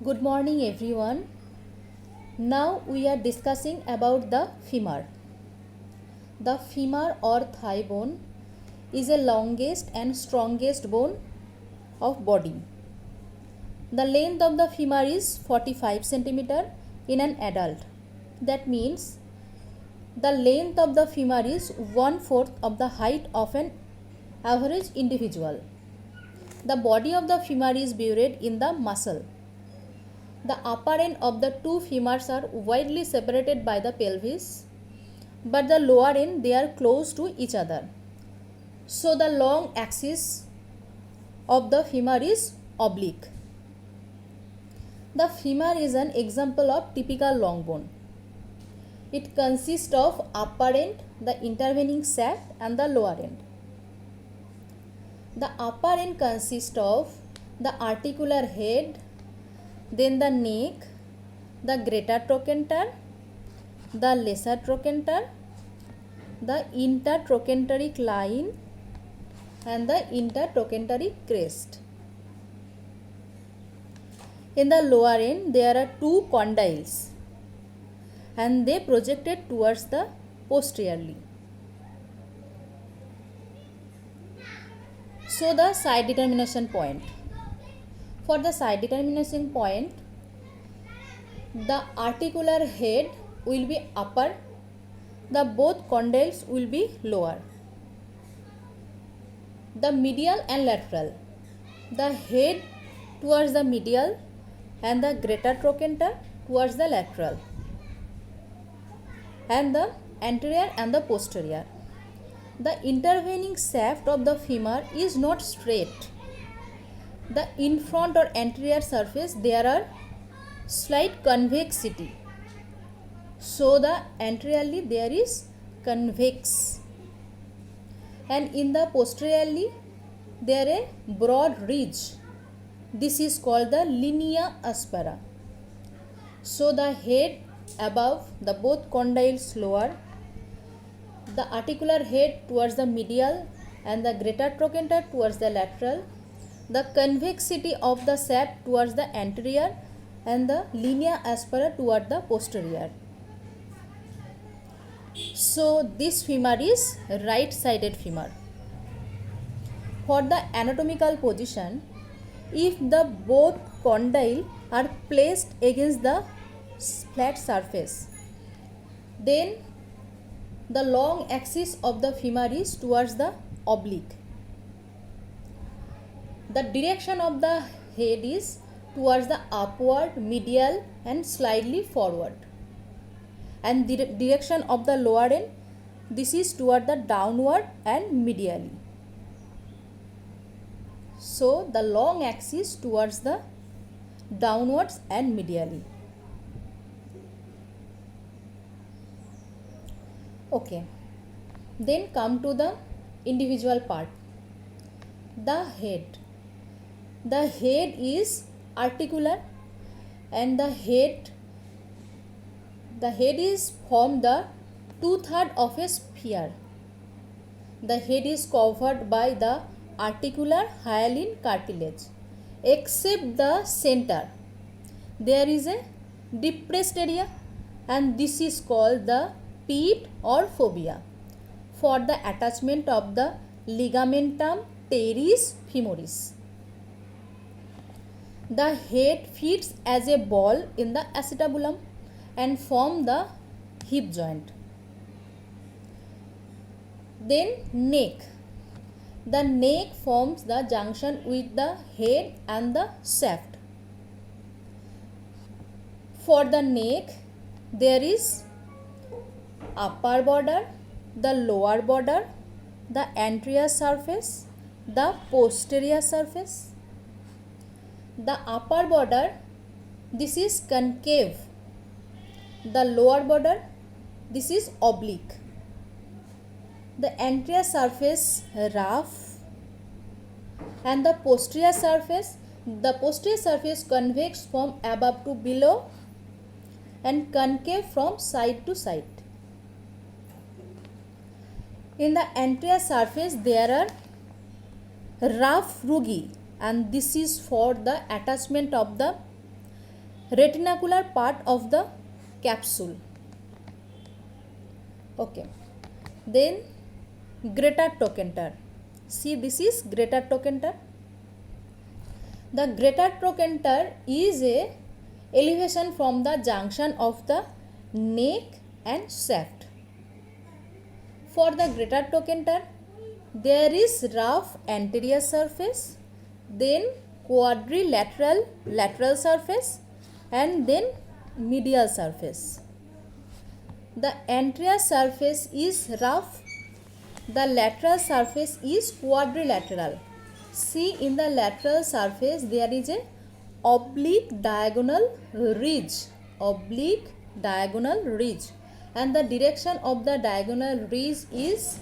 Good morning everyone. Now we are discussing about the femur. The femur or thigh bone is the longest and strongest bone of body. The length of the femur is 45 centimeter in an adult. That means the length of the femur is 1/4 of the height of an average individual. The body of the femur is buried in the muscle. The upper end of the two femurs are widely separated by the pelvis, but the lower end they are close to each other. So the long axis of the femur is oblique. The femur is an example of typical long bone. It consists of upper end, the intervening shaft, and the lower end. The upper end consists of the articular head, then the neck, the greater trochanter, the lesser trochanter, the intertrochanteric line, and the intertrochanteric crest. In the lower end, there are two condyles, and they projected towards the posteriorly. So the side determination point. For the side determination point, the articular head will be upper, the both condyles will be lower. The medial and lateral. The head towards the medial and the greater trochanter towards the lateral, and the anterior and the posterior. The intervening shaft of the femur is not straight. The in front or anterior surface there are slight convexity. So the anteriorly there is convex, and in the posteriorly there is a broad ridge. This is called the linea aspera. So the head above, the both condyles lower, the articular head towards the medial and the greater trochanter towards the lateral, the convexity of the shaft towards the anterior, and the linea aspera toward the posterior. So this femur is right sided femur. For the anatomical position, if the both condyle are placed against the flat surface, then the long axis of the femur is towards the oblique. The direction of the head is towards the upward, medial, and slightly forward. And the direction of the lower end, this is toward the downward and medially. So the long axis towards the downwards and medially. Okay, then come to the individual part. The head. The head is articular, and the head is from the 2/3 of a sphere. The head is covered by the articular hyaline cartilage, except the center. There is a depressed area, and this is called the pit or fovea for the attachment of the ligamentum teres femoris. The head fits as a ball in the acetabulum and form the hip joint. Then neck. The neck forms the junction with the head and the shaft. For the neck, there is upper border, the lower border, the anterior surface, the posterior surface. The upper border, this is concave. The lower border, this is oblique. The anterior surface rough, and the posterior surface convex from above to below and concave from side to side. In the anterior surface there are rough rugae, and this is for the attachment of the retinacular part of the capsule. Okay, then greater trochanter. See, this is greater trochanter. The greater trochanter is a elevation from the junction of the neck and shaft. For the greater trochanter, there is rough anterior surface, then quadrilateral lateral surface, and then medial surface. The anterior surface is rough, the lateral surface is quadrilateral. See, in the lateral surface there is a oblique diagonal ridge, and the direction of the diagonal ridge is